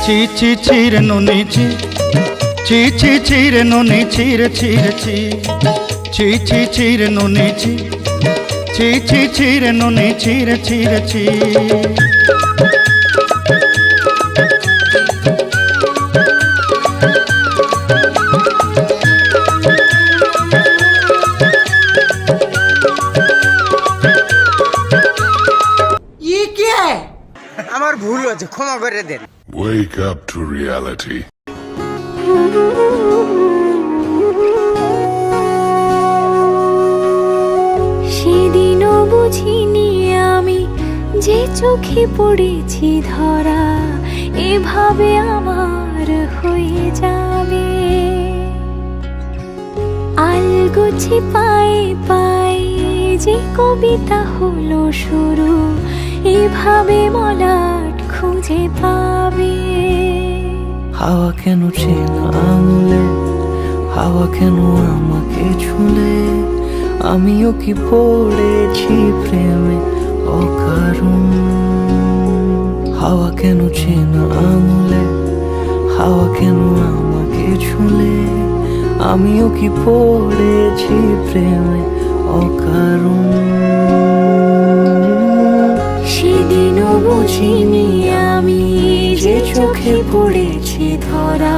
ছি ছি ছিরে নুনি ছি ছি ছি ছিরে নুনি ছিরে ছিরে ছি ছি ছি ছিরে নুনি ছি ছি ছি ছিরে নুনি ছিরে ছিরে ছি আমার ভুল হয়েছে, ক্ষমা করে দেন। Wake up to reality. সেদিনও বুঝিনি আমি যে চোখে পড়েছি ধরা এভাবে আমার হয়ে যাবে। আলগোছে পায়ে পায়ে যে কবিতা হলো শুরু এভাবে মলাট খুঁজে পাবে। হাওয়া কেন চেনা আঙুলে, হাওয়া কেন আমাকে ছুলে, আমিও কি পড়েছি প্রেমে অকারণ। হাওয়া কেন চেনা আঙুলে, হাওয়া কেন আমাকে ছুলে, আমিও কি পড়েছি প্রেমে অকারণ। সেদিনও বুঝিনি আমি যে চোখে পড়েছি ধরা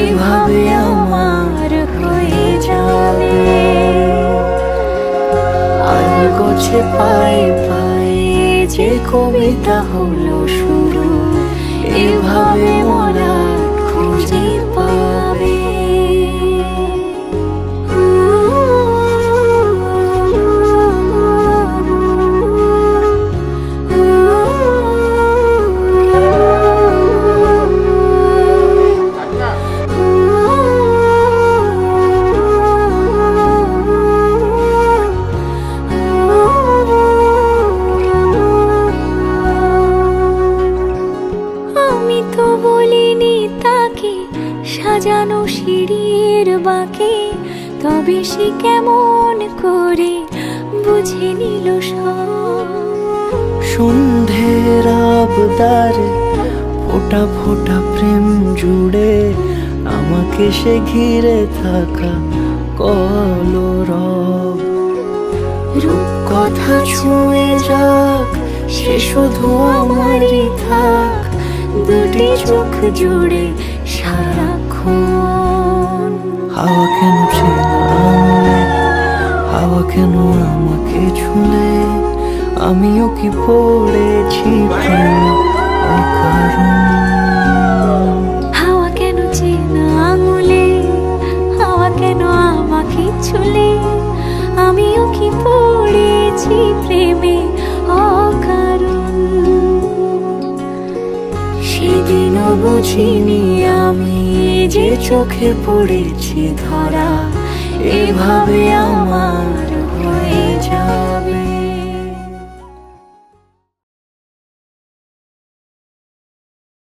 এভাবে আমার হয়ে যাবে। আলগোছে পায়ে পায়ে যে কবিতা হলো শুরু এভাবে মরা খুঁজে পাবে। সাজানো সিঁড়ির বাঁকে তবে সে কেমন করে বুঝে নিল সব। সন্ধ্যের আবদারে ফোটা ফোটা প্রেম জুড়ে আমাকে সে ঘিরে থাকা কলরব। রূপকথা ছুঁয়ে যাক সে শুধু আমারই থাক দুটি চোখ জুড়ে সারাক্ষণ। হাওয়া কেন চেনা আঙুলে, হাওয়া কেন আমাকে ছুলে, আমিও কি পড়েছি প্রেমে অকারণ। হাওয়া কেন চেনা আঙুলে, হাওয়া কেন আমাকে ছুলে, আমিও কি পড়েছি প্রেমে অকারণ। সেদিনও বুঝিনি আমি যে চোখে পড়েছি ধরা এভাবে আমার